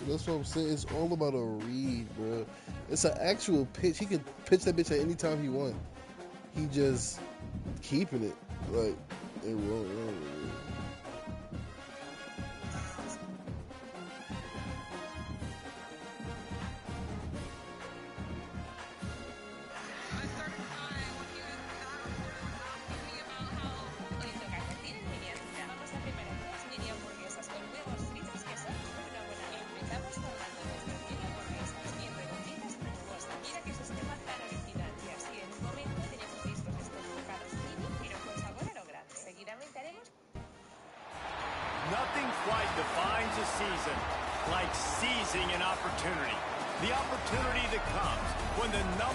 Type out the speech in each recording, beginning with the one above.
That's what I'm saying. It's all about a read, bro. It's an actual pitch. He could pitch that bitch at any time he wants. He just keeping it like it won't. Nothing quite defines a season like seizing an opportunity. The opportunity that comes when the #1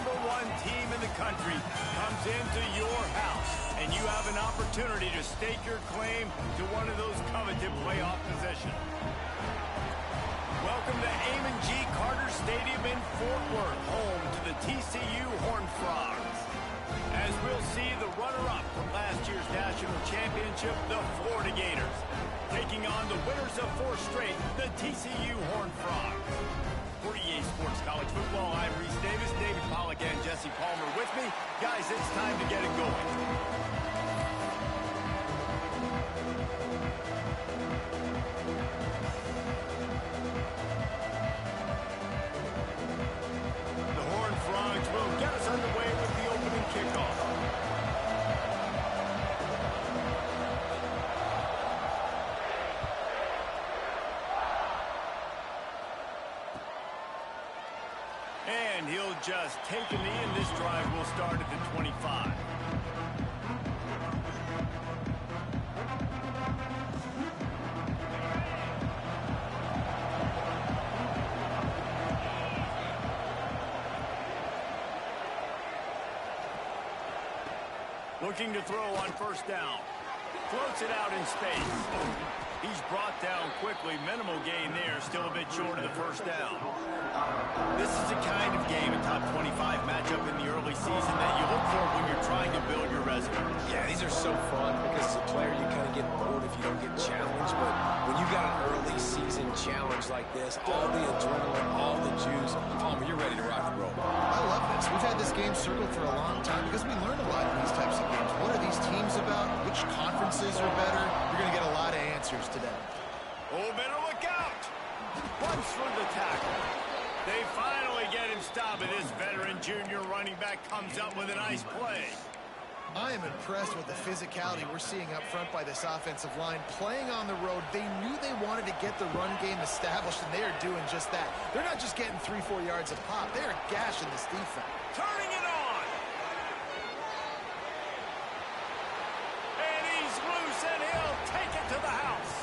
team in the country comes into your house and you have an opportunity to stake your claim to one of those coveted playoff positions. Welcome to Amon G. Carter Stadium in Fort Worth, home to the TCU Horned Frogs. As we'll see the runner-up from last year's national championship, the Florida Gators, taking on the winners of 4 straight, the TCU Horned Frogs. For EA Sports College Football, I'm Reese Davis, David Pollack, and Jesse Palmer with me. Guys, it's time to get it going. The Horned Frogs will get us underway with the opening kickoff. And he'll just take a knee, and this drive will start at the 25. Looking to throw on first down. Floats it out in space. He's brought down quickly. Minimal gain there. Still a bit short of the first down. This is the kind of game, a top 25 matchup in the early season, that you look for when you're trying to build your resume. Yeah, these are so fun because as a player, you kind of get bored if you don't get challenged. But when you got an early season challenge like this, all the adrenaline, all the juice, Palmer, you're ready to rock and roll. I love this. We've had this game circled for a long time because we learn a lot in these types of games. What are these teams about? Which conferences are better? You're going to get a lot of answers today. Oh, better look out! Runs for the tackle. They finally get him stopped, and this veteran junior running back comes up with a nice play. I am impressed with the physicality we're seeing up front by this offensive line. Playing on the road, they knew they wanted to get the run game established, and they are doing just that. They're not just getting 3-4 yards of pop. They are gashing this defense. Turning it on! And he's loose, and he'll take it to the house.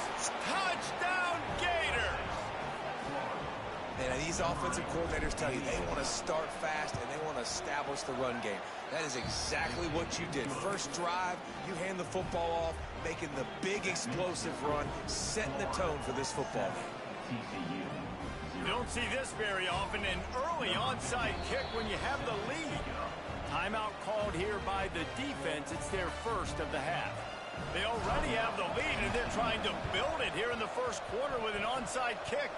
Touchdown, Gators! And these offensive coordinators tell you they want to start fast and they want to establish the run game. That is exactly what you did. First drive, you hand the football off, making the big explosive run, setting the tone for this football game. You don't see this very often, an early onside kick when you have the lead. Timeout called here by the defense. It's their first of the half. They already have the lead, and they're trying to build it here in the first quarter with an onside kick.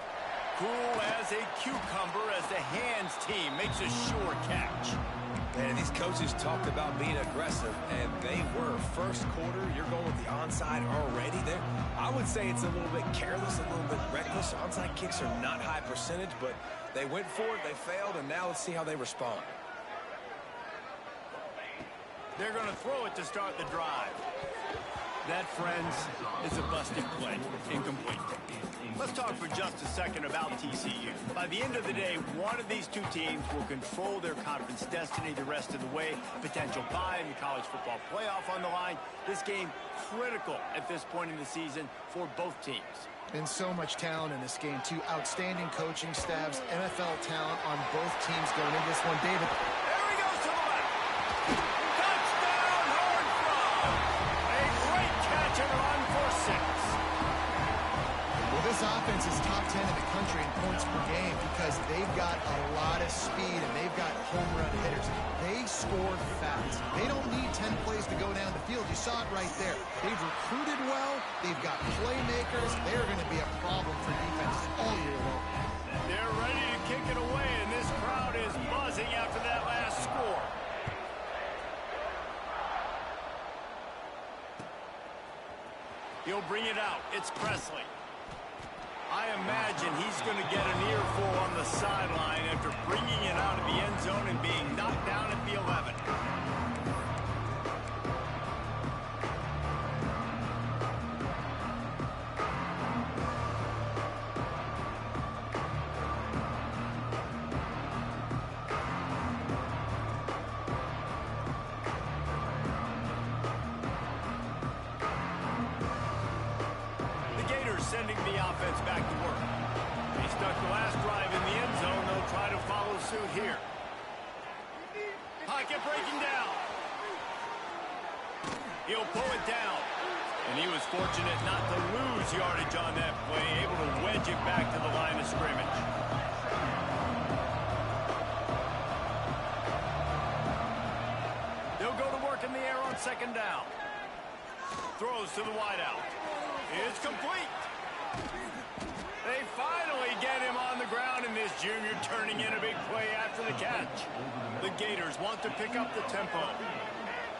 Cool as a cucumber as the hands team makes a sure catch. And these coaches talked about being aggressive, and they were. First quarter, you're going with the onside already there. I would say it's a little bit careless, a little bit reckless. Onside kicks are not high percentage, but they went for it, they failed, and now let's see how they respond. They're going to throw it to start the drive. That, friends, is a busted play. Incomplete. Let's talk for just a second about TCU. By the end of the day, one of these two teams will control their conference destiny the rest of the way. Potential bye in the college football playoff on the line. This game critical at this point in the season for both teams. And so much talent in this game, too. Outstanding coaching staffs, NFL talent on both teams going into this one. David. There he goes to the left. Touchdown, Horned Frogs. A great catch and run for 6. Well, this offense is top 10 in the country in points per game because they've got a lot of speed and they've got home run hitters. They score fast. They don't need 10 plays to go down the field. You saw it right there. They've recruited well. They've got playmakers. They're going to be a problem for defenses all year long. out. It's Presley. I imagine he's going to get an earful on the sideline after bringing it out of the end zone and being knocked down at the 11. Sending the offense back to work. He stuck the last drive in the end zone. They'll try to follow suit here. Pocket breaking down. He'll pull it down. And he was fortunate not to lose yardage on that play, able to wedge it back to the line of scrimmage. They'll go to work in the air on second down. Throws to the wideout. It's complete. They finally get him on the ground, and this junior turning in a big play after the catch. The Gators want to pick up the tempo.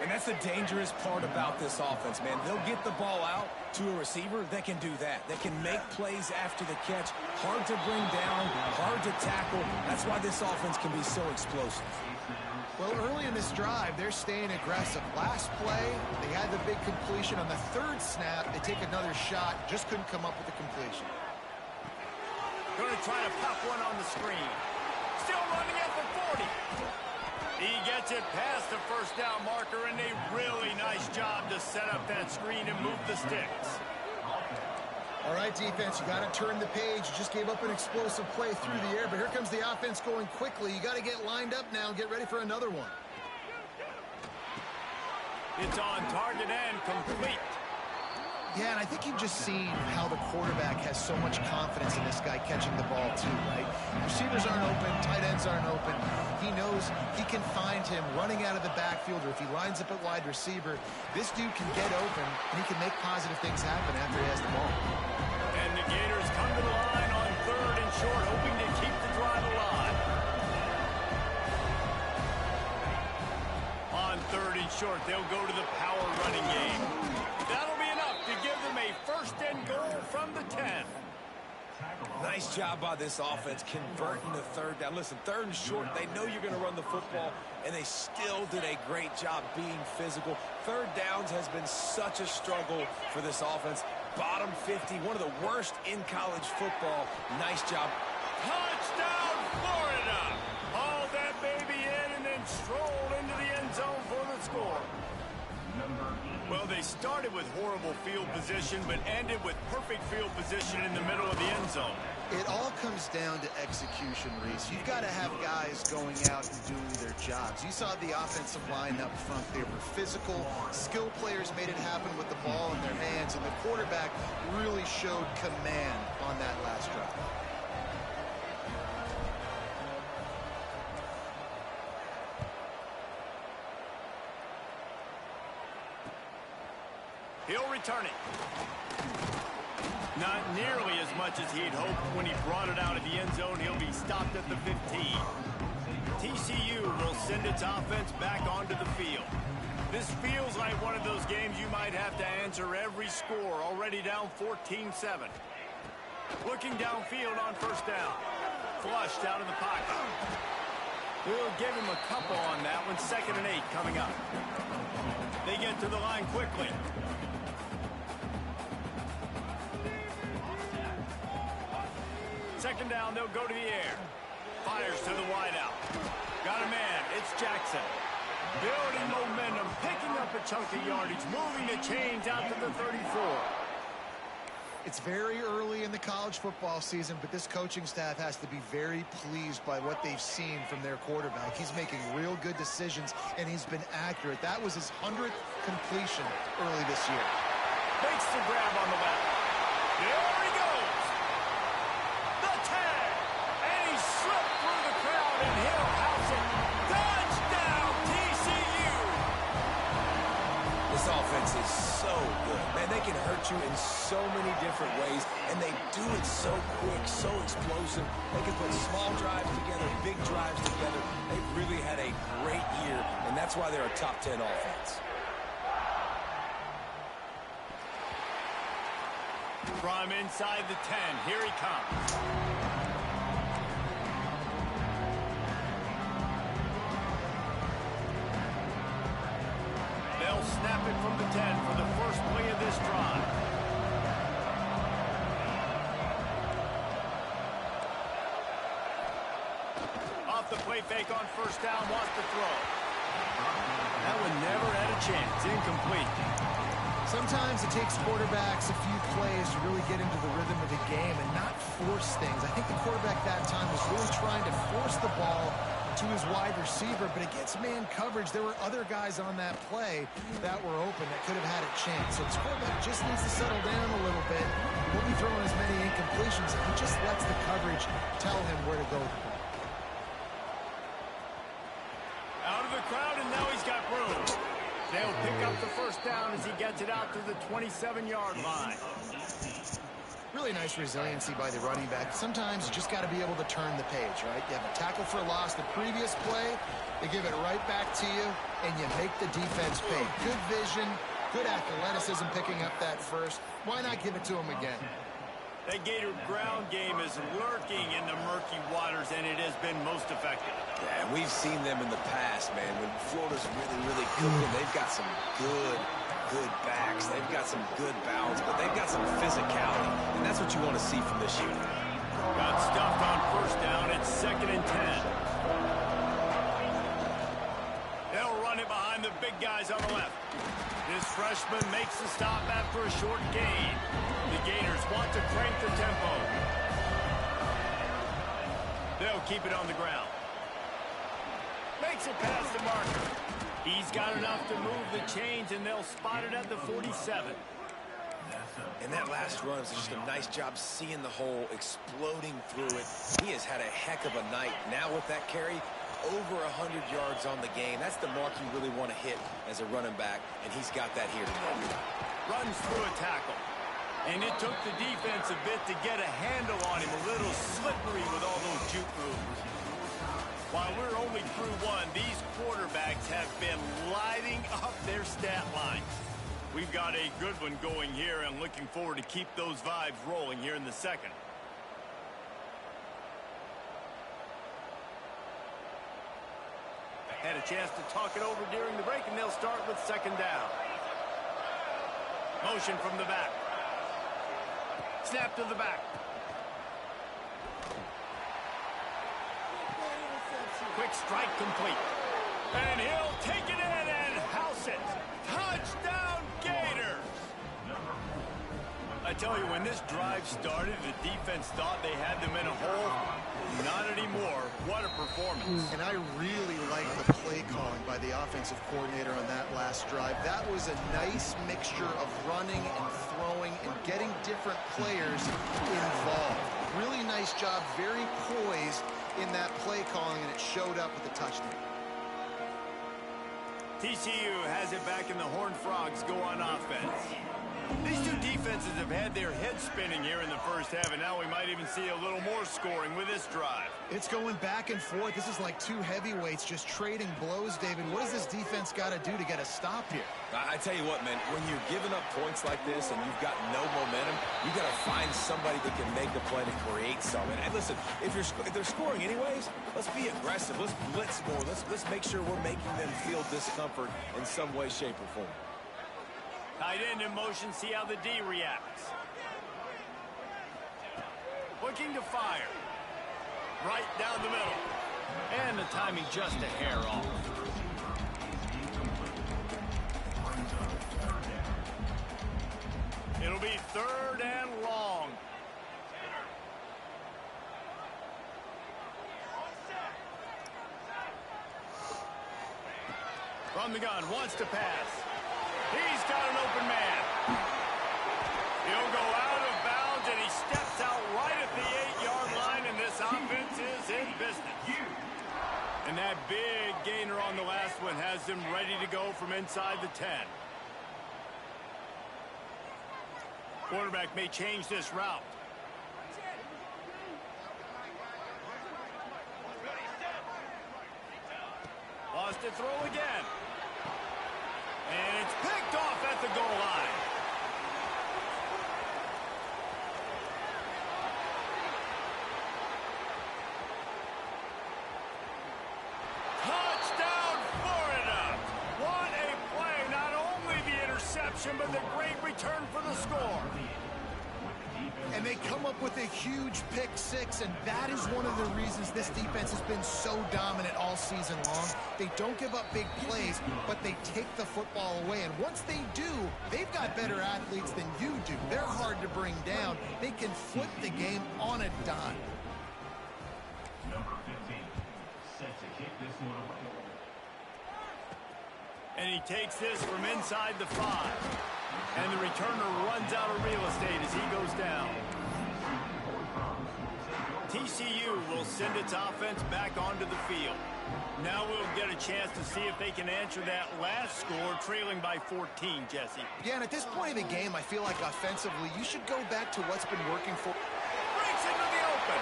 And that's the dangerous part about this offense, man. They'll get the ball out to a receiver that can do that. That can make plays after the catch. Hard to bring down, hard to tackle. That's why this offense can be so explosive. Well, early in this drive, they're staying aggressive. Last play, they had the big completion. On the third snap, they take another shot. Just couldn't come up with the completion. Going to try to pop one on the screen. Still running at the 40. He gets it past the first down marker, and a really nice job to set up that screen and move the sticks. All right, defense, you got to turn the page. You just gave up an explosive play through the air, but here comes the offense going quickly. You got to get lined up now and get ready for another one. It's on target and complete. Yeah, and I think you've just seen how the quarterback has so much confidence in this guy catching the ball too, right? Receivers aren't open, tight ends aren't open. He knows he can find him running out of the backfield, or if he lines up at wide receiver, this dude can get open, and he can make positive things happen after he has the ball. And the Gators come to the line on third and short, hoping to keep the drive alive. On third and short, they'll go to the power running game. That'll be enough to give them a first and goal from the 10. Nice job by this offense converting the third down. Listen, third and short, they know you're going to run the football, and they still did a great job being physical. Third downs has been such a struggle for this offense. Bottom 50, one of the worst in college football. Nice job. Touchdown, Florida! Hauled that baby in and then strolled into the end zone for the score. Well, they started with horrible field position, but ended with perfect field position in the middle of the end zone. It all comes down to execution, Reese. You've got to have guys going out and doing their jobs. You saw the offensive line up front. They were physical. Skill players made it happen with the ball in their hands, and the quarterback really showed command on that last drive. He'll return it. Not nearly as much as he'd hoped when he brought it out of the end zone. He'll be stopped at the 15. TCU will send its offense back onto the field. This feels like one of those games you might have to answer every score, already down 14-7. Looking downfield on first down. Flushed out of the pocket. We'll give him a couple on that one. 2nd and 8 coming up. They get to the line quickly. Second down, they'll go to the air. Fires to the wideout. Got a man, it's Jackson. Building momentum, picking up a chunk of yardage, moving the chains out to the 34. It's very early in the college football season, but this coaching staff has to be very pleased by what they've seen from their quarterback. He's making real good decisions, and he's been accurate. That was his 100th completion early this year. Makes the grab on the left. There he goes. The tag. And he slipped through the crowd, and he'll house it. Touchdown, TCU. This offense is so good. Man, they can hurt you in so many different ways, and they do it so quick, so explosive. They can put small drives together, big drives together. They've really had a great year, and that's why they're a top 10 offense. From inside the 10, here he comes. They'll snap it from the 10 for the first play of this drive. Off the play fake on first down, wants to throw. That one never had a chance. Incomplete. Sometimes it takes quarterbacks a few plays to really get into the rhythm of the game and not force things. I think the quarterback that time was really trying to force the ball to his wide receiver, but against man coverage, there were other guys on that play that were open that could have had a chance. So this quarterback just needs to settle down a little bit. He won't be throwing as many incompletions. He just lets the coverage tell him where to go with the ball. Out of the crowd, and now he's got room. They'll pick up the first down as he gets it out to the 27-yard line. Really nice resiliency by the running back. Sometimes you just got to be able to turn the page, right? You have a tackle for loss the previous play, they give it right back to you, and you make the defense pay. Good vision, good athleticism picking up that first. Why not give it to him again? That Gator ground game is lurking in the murky waters, and it has been most effective. Yeah, and we've seen them in the past, man. When Florida's really cooking, they've got some good backs. They've got some good balance, but they've got some physicality, and that's what you want to see from this unit. Got stuffed on first down. It's 2nd and 10. They'll run it behind the big guys on the left. This freshman makes the stop after a short gain. The Gators want to crank the tempo. They'll keep it on the ground. Makes it past the marker. He's got enough to move the chains, and they'll spot it at the 47. And that last run is just a nice job seeing the hole, exploding through it. He has had a heck of a night. Now with that carry, over 100 yards on the game. That's the mark you really want to hit as a running back, and he's got that here tonight. Runs through a tackle. And it took the defense a bit to get a handle on him. A little slippery with all those juke moves. While we're only through one, these quarterbacks have been lighting up their stat lines. We've got a good one going here, and looking forward to keep those vibes rolling here in the second. Had a chance to talk it over during the break, and they'll start with 2nd down. Motion from the back. Snap to the back. Quick strike complete. And he'll take it in and house it. Touchdown, Gators! I tell you, when this drive started, the defense thought they had them in a hole. Not anymore. What a performance. And I really like the play calling by the offensive coordinator on that last drive. That was a nice mixture of running and throwing and getting different players involved. Really nice job, very poised in that play calling, and it showed up with a touchdown. TCU has it back, and the Horned Frogs go on offense. These two defenses have had their heads spinning here in the first half, and now we might even see a little more scoring with this drive. It's going back and forth. This is like two heavyweights just trading blows, David. What does this defense got to do to get a stop here? I tell you what, man, when you're giving up points like this and you've got no momentum, you got to find somebody that can make the play to create something. And listen, if they're scoring anyways, let's be aggressive. Let's blitz more. Let's make sure we're making them feel discomfort in some way, shape, or form. Tight end in motion, see how the D reacts. Looking to fire. Right down the middle. And the timing just a hair off. It'll be 3rd and long. From the gun, wants to pass. He's got an open man. He'll go out of bounds, and he steps out right at the 8-yard line, and this offense is in business. And that big gainer on the last one has them ready to go from inside the 10. Quarterback may change this route. Lost to throw again. And it's picked off at the goal line. interception, but the great return for the score. And they come up with a huge pick six, and that is one of the reasons this defense has been so dominant all season long. They don't give up big plays, but they take the football away. And once they do, they've got better athletes than you do. They're hard to bring down. They can flip the game on a dime. Number 15, set to kick this one away. And he takes this from inside the 5. And the returner runs out of real estate as he goes down. TCU will send its offense back onto the field. Now we'll get a chance to see if they can answer that last score, trailing by 14, Jesse. Yeah, and at this point of the game, I feel like offensively, you should go back to what's been working for. Breaks into the open.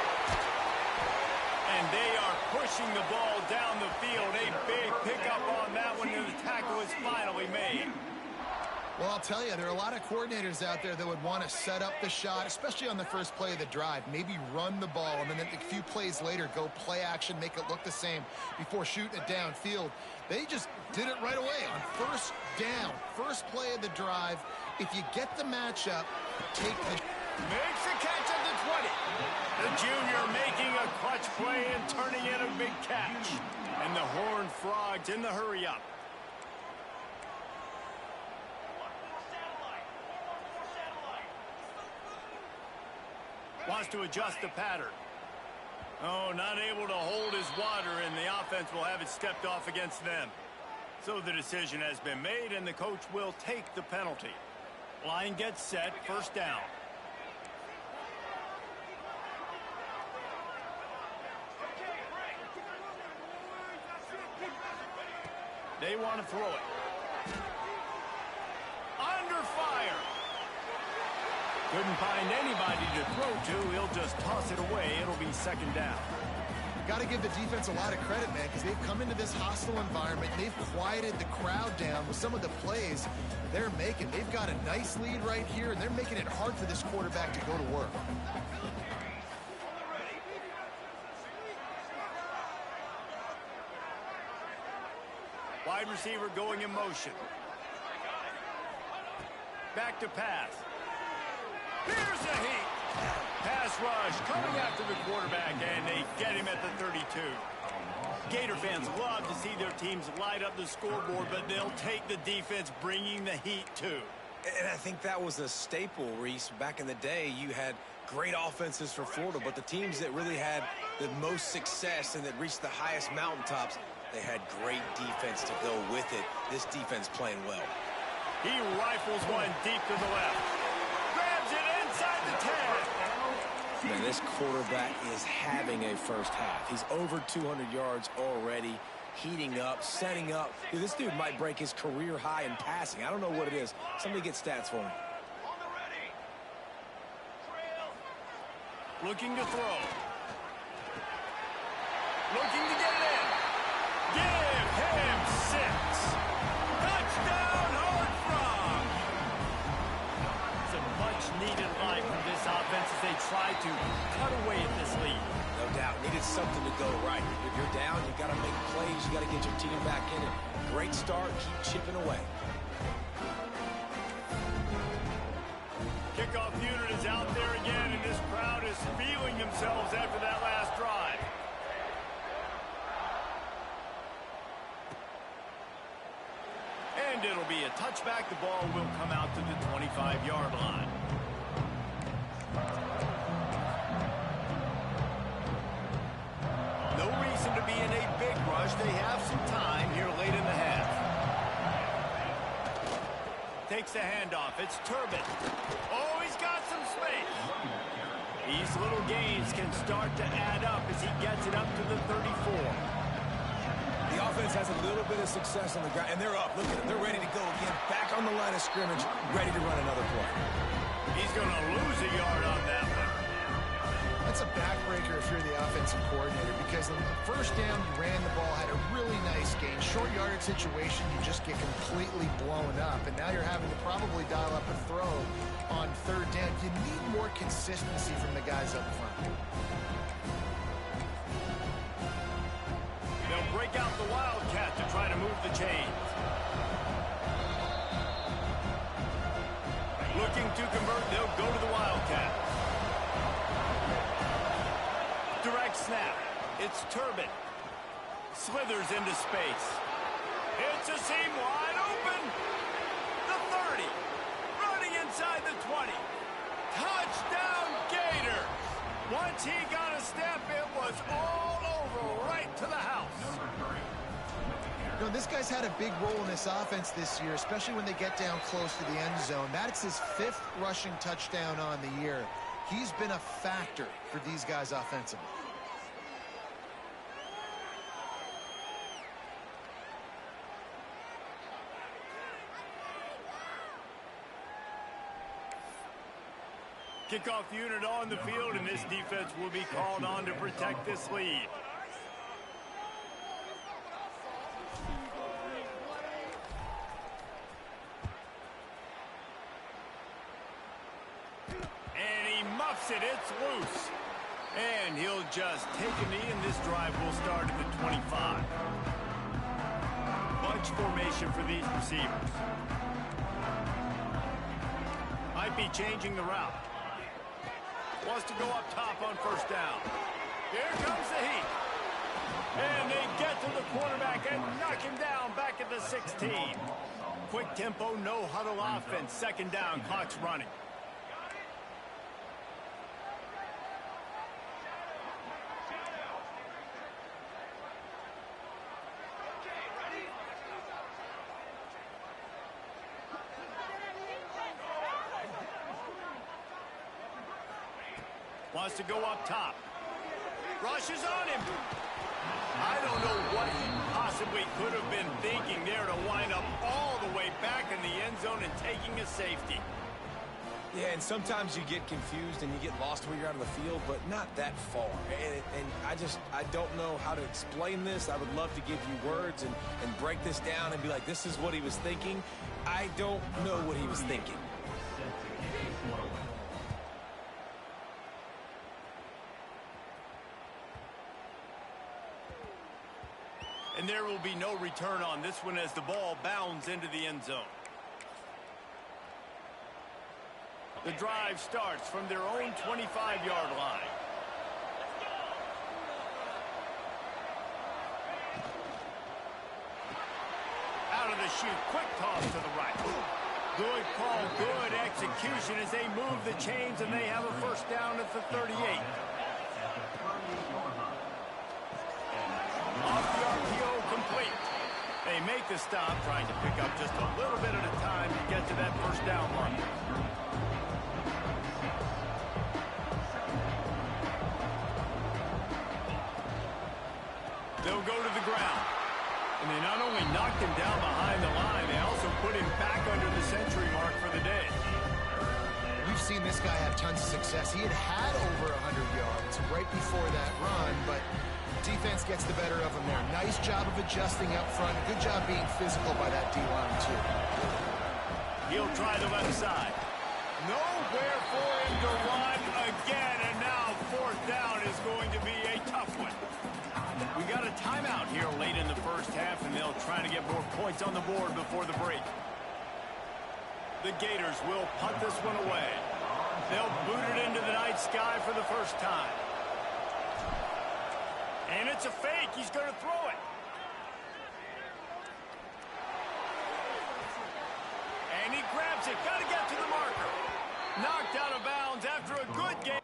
And they are pushing the ball down the field. A big pickup on that one, and the tackle is finally made. Well, I'll tell you, there are a lot of coordinators out there that would want to set up the shot, especially on the first play of the drive, maybe run the ball, and then a few plays later, go play action, make it look the same before shooting it downfield. They just did it right away on first down, first play of the drive. If you get the matchup, take the... Makes the catch at the 20. The junior making a clutch play and turning in a big catch. And the Horned Frogs in the hurry-up. Wants to adjust the pattern. Oh, not able to hold his water, and the offense will have it stepped off against them. So the decision has been made, and the coach will take the penalty. Line gets set, first down. They want to throw it. Under fire. Couldn't find anybody to throw to. He'll just toss it away. It'll be second down. Got to give the defense a lot of credit, man, because they've come into this hostile environment. They've quieted the crowd down with some of the plays they're making. They've got a nice lead right here, and they're making it hard for this quarterback to go to work. Wide receiver going in motion. Back to pass. Here's the heat. Pass rush coming after the quarterback, and they get him at the 32. Gator fans love to see their teams light up the scoreboard, but they'll take the defense bringing the heat too. And I think that was a staple, Reese. Back in the day, you had great offenses for Florida, but the teams that really had the most success and that reached the highest mountaintops, they had great defense to go with it. This defense playing well. He rifles one deep to the left. Grabs it inside the 10. Man, this quarterback is having a first half. He's over 200 yards already, heating up, setting up. Dude, this dude might break his career high in passing. I don't know what it is. Somebody get stats for him. Looking to throw. Looking to get it in. Give him 6. Touchdown, Horned Frogs. Some much-needed life from this offense as they try to cut away at this lead. No doubt. Needed something to go right. If you're down, you got to make plays. You got to get your team back in it. Great start. Keep chipping away. Kickoff unit is out there again, and this crowd is feeling themselves after that last drive. And it'll be a touchback. The ball will come out to the 25-yard line. No reason to be in a big rush. They have some time here late in the half. Takes the handoff. It's Turbin. Oh, he's got some space. These little gains can start to add up as he gets it up to the 34. The offense has a little bit of success on the ground, and they're up. Look at them. They're ready to go again. Back on the line of scrimmage, ready to run another play. He's going to lose a yard on that one. That's a backbreaker if you're the offensive coordinator, because the first down, you ran the ball, had a really nice gain. Short yardage situation, you just get completely blown up, and now you're having to probably dial up a throw on third down. You need more consistency from the guys up front. They'll break out the Wildcat to try to move the chains. to convert. They'll go to the Wildcat. Direct snap. It's Turbin. Slithers into space. It's a seam wide open. The 30. Running inside the 20. Touchdown Gators. Once he got a step, it was all over right to the house. You know, this guy's had a big role in this offense this year, especially when they get down close to the end zone. That's his 5th rushing touchdown on the year. He's been a factor for these guys offensively. Kickoff unit on the field, and this defense will be called on to protect this lead. And he muffs it. It's loose. And he'll just take a knee, and this drive will start at the 25. Bunch formation for these receivers. Might be changing the route. Wants to go up top on first down. Here comes the heat. And they get to the quarterback and knock him down back at the 16. Quick tempo, no huddle offense. Second down, clock's running. Wants to go up top. Rushes on him. I don't know what he possibly could have been thinking there to wind up all the way back in the end zone and taking a safety. Yeah, and sometimes you get confused and you get lost where you're out of the field, but not that far. And I don't know how to explain this. I would love to give you words and break this down and be like, this is what he was thinking. I don't know what he was thinking. And there will be no return on this one as the ball bounds into the end zone. The drive starts from their own 25-yard line. Out of the chute, quick toss to the right. Good call, good execution as they move the chains, and they have a first down at the 38. Off the RPO, complete. They make the stop, trying to pick up just a little bit at a time to get to that first down line. They'll go to the ground. And they not only knocked him down behind the line, they also put him back under the century mark for the day. We've seen this guy have tons of success. He had over 100 yards right before that run, but defense gets the better of him there. Nice job of adjusting up front. Good job being physical by that D-line, too. He'll try the left side. Nowhere for him to run again, and now fourth down is going to be a tough one. We got a timeout here late in the first half, and they'll try to get more points on the board before the break. The Gators will punt this one away. They'll boot it into the night sky for the first time. And it's a fake. He's going to throw it. And he grabs it. Got to get to the marker. Knocked out of bounds after a good game.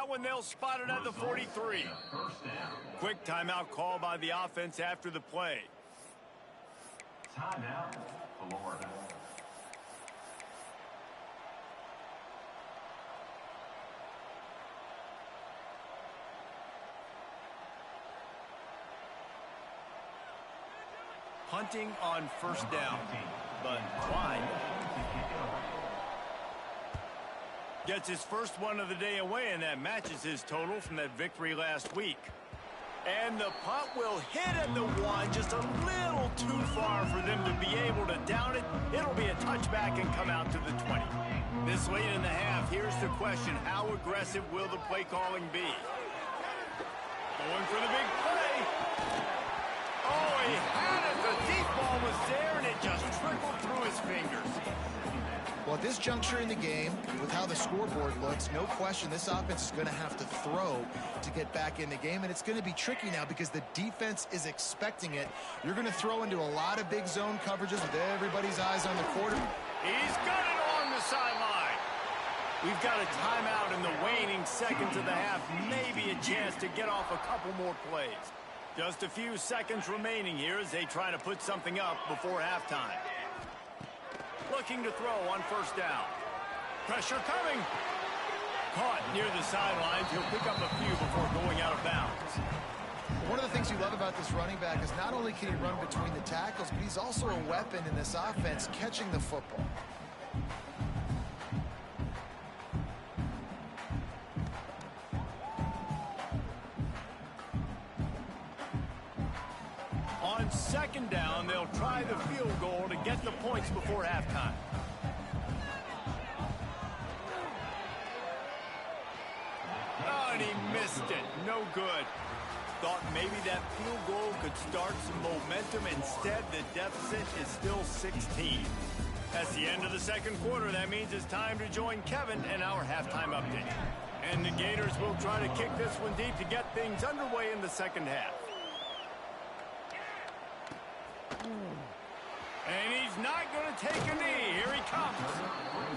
that one, they'll spot it at the 43. Quick timeout call by the offense after the play. Timeout, Florida. Punting on first down, but wide. Gets his first one of the day away, and that matches his total from that victory last week. And the punt will hit at the 1, just a little too far for them to be able to down it. It'll be a touchback and come out to the 20. This late in the half, here's the question: how aggressive will the play calling be? Going for the big play. Oh, he had it. The deep ball was there, and it just trickled through his fingers. Well, at this juncture in the game, with how the scoreboard looks, no question this offense is going to have to throw to get back in the game, and it's going to be tricky now because the defense is expecting it. You're going to throw into a lot of big zone coverages with everybody's eyes on the quarter. He's got it along the sideline. We've got a timeout in the waning seconds of the half, maybe a chance to get off a couple more plays. Just a few seconds remaining here as they try to put something up before halftime. Looking to throw on first down. Pressure coming. Caught near the sidelines. He'll pick up a few before going out of bounds. One of the things you love about this running back is not only can he run between the tackles, but he's also a weapon in this offense catching the football. On second down, they'll try the field goal to get the points before halftime. Oh, and he missed it. No good. Thought maybe that field goal could start some momentum. Instead, the deficit is still 16. That's the end of the second quarter. That means it's time to join Kevin and our halftime update. And the Gators will try to kick this one deep to get things underway in the second half. And he's not going to take a knee. Here he comes.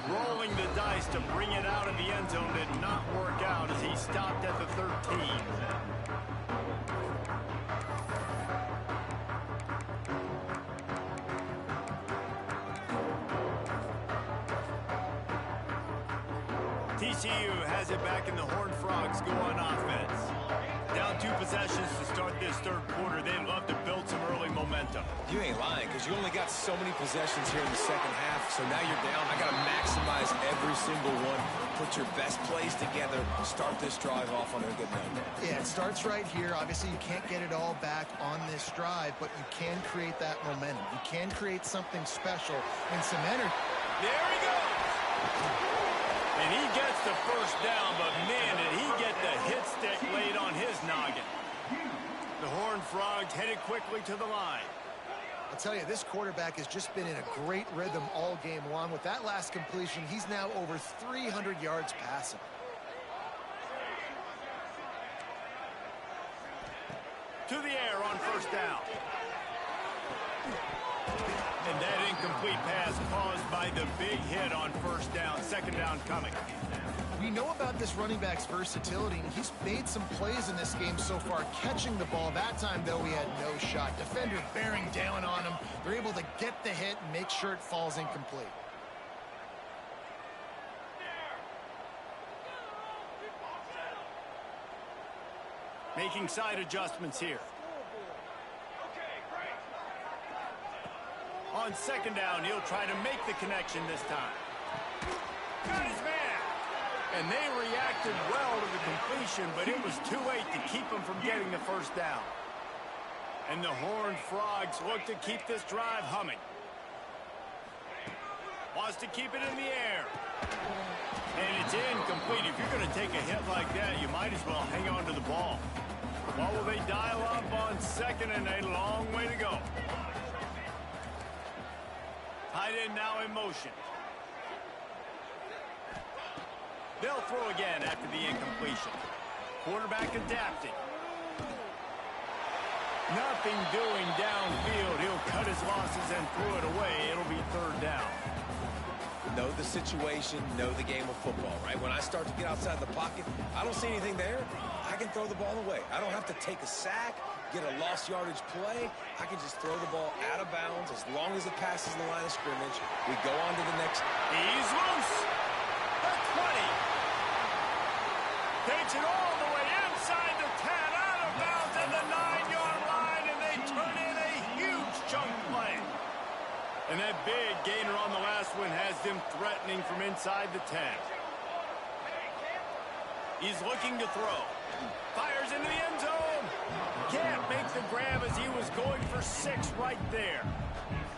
Rolling the dice to bring it out of the end zone did not work out as he stopped at the 13. TCU has it back in the Horned Frogs go on offense. Down 2 possessions to start this third quarter. They'd love to build some early momentum. You ain't lying, because you only got so many possessions here in the second half, so now you're down. I got to maximize every single one. Put your best plays together. Start this drive off on a good note. Yeah, it starts right here. Obviously, you can't get it all back on this drive, but you can create that momentum. You can create something special and some energy. There he goes. And he gets the first down, but man, did he get the hit stick laid on his noggin. The Horned Frogs headed quickly to the line. I'll tell you, this quarterback has just been in a great rhythm all game long. With that last completion, he's now over 300 yards passing. To the air on first down. And that incomplete pass caused by the big hit on first down. Second down coming. We know about this running back's versatility, and he's made some plays in this game so far, catching the ball. That time, though, he had no shot. Defender bearing down on him. They're able to get the hit and make sure it falls incomplete. Making side adjustments here. On second down, he'll try to make the connection this time. Got his man. And they reacted well to the completion, but it was too late to keep him from getting the first down. And the Horned Frogs look to keep this drive humming. Wants to keep it in the air. And it's incomplete. If you're going to take a hit like that, you might as well hang on to the ball. What will they dial up on second, and a long way to go. Tight end now in motion. They'll throw again after the incompletion. Quarterback adapting. Nothing doing downfield. He'll cut his losses and throw it away. It'll be third down. know the situation, know the game of football, right? When I start to get outside the pocket, I don't see anything there. I can throw the ball away. I don't have to take a sack, get a lost yardage play. I can just throw the ball out of bounds as long as it passes the line of scrimmage. We go on to the next. He's loose. The 20. Takes it all the way inside the 10, out of bounds at the 9-yard line, and they turn in a huge chunk play. And that big gainer on the last one has them threatening from inside the 10. He's looking to throw. Fires into the end zone. Can't make the grab as he was going for 6 right there.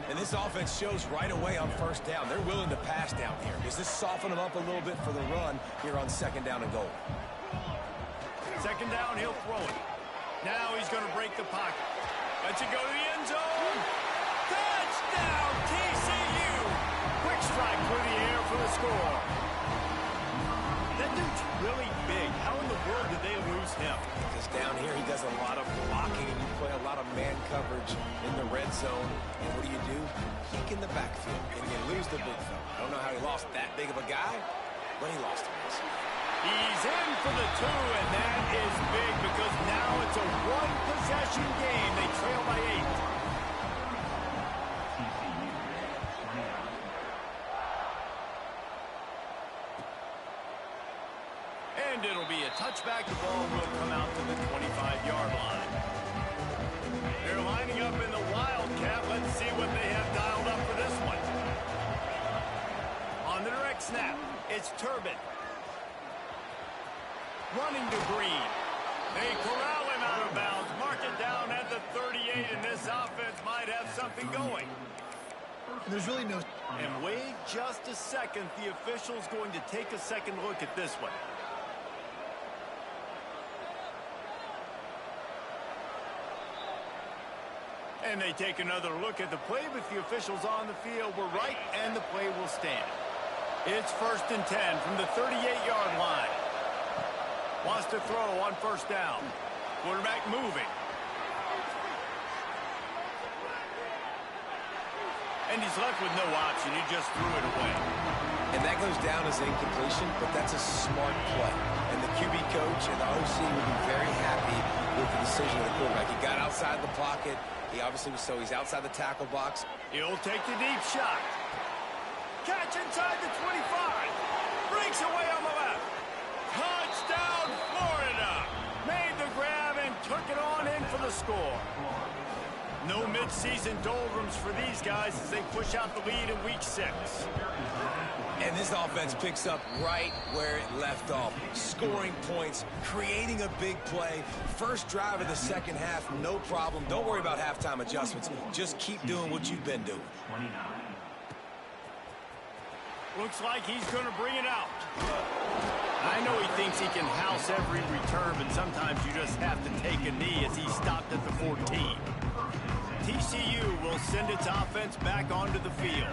And this offense shows right away on first down. They're willing to pass down here. Does this soften them up a little bit for the run here on 2nd down and goal? 2nd down, he'll throw it. Now he's going to break the pocket. Lets it go to the end zone. Touchdown, TCU. Quick strike through the air for the score. That dude's really big. How in the world did they lose him? Because down here he does a lot of blocking and you play a lot of man coverage in the red zone. And what do? Peek in the backfield and you lose the big fella. I don't know how he lost that big of a guy, but he lost him. He's in for the 2, and that is big because now it's a one-possession game. They trail by 8. And it'll be a touchback. The ball will come out to the 25-yard line. They're lining up in the Wildcat. Let's see what they have dialed up for this one. On the direct snap, it's Turbin. Running to Green. They corral him out of bounds. Mark it down at the 38, and this offense might have something going. There's really no... And wait just a second. The official's going to take a second look at this one. And they take another look at the play, but the officials on the field were right, and the play will stand. It's 1st and 10 from the 38-yard line. Wants to throw on 1st down. Quarterback moving. And he's left with no option. He just threw it away. And that goes down as incompletion, but that's a smart play. And the QB coach and the OC will be very happy with the decision of the quarterback. He got outside the pocket. He obviously was, so he's outside the tackle box. He'll take the deep shot. Catch inside the 25. Breaks away on the left. Touchdown, Florida. Made the grab and took it on in for the score. No midseason doldrums for these guys as they push out the lead in week 6. And this offense picks up right where it left off. Scoring points, creating a big play. First drive of the 2nd half, no problem. Don't worry about halftime adjustments. Just keep doing what you've been doing. Looks like he's going to bring it out. I know he thinks he can house every return, but sometimes you just have to take a knee as he stopped at the 14. TCU will send its offense back onto the field.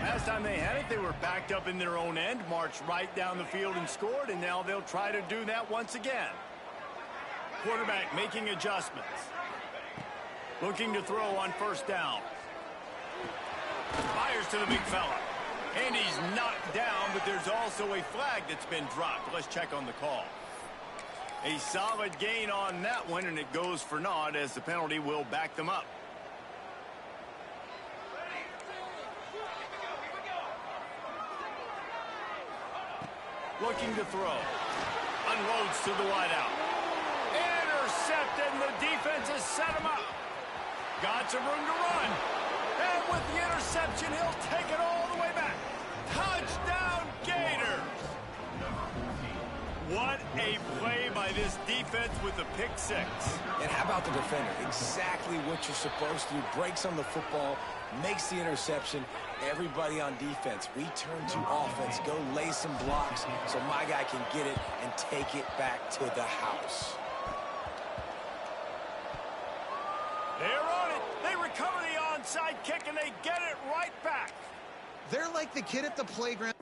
Last time they had it, they were backed up in their own end, marched right down the field and scored, and now they'll try to do that once again. Quarterback making adjustments. Looking to throw on 1st down. Fires to the big fella. And he's knocked down, but there's also a flag that's been dropped. Let's check on the call. A solid gain on that one, and it goes for naught as the penalty will back them up. Looking to throw. Unloads to the wideout. Intercepted, and the defense has set him up. Got some room to run. And with the interception, he'll take it all the way back. Touchdown, Gators! What a play by this defense with the pick 6. And how about the defender? Exactly what you're supposed to do. Breaks on the football, makes the interception. Everybody on defense, we turn to offense. Go lay some blocks so my guy can get it and take it back to the house. They're on it. They recover the onside kick, and they get it right back. They're like the kid at the playground.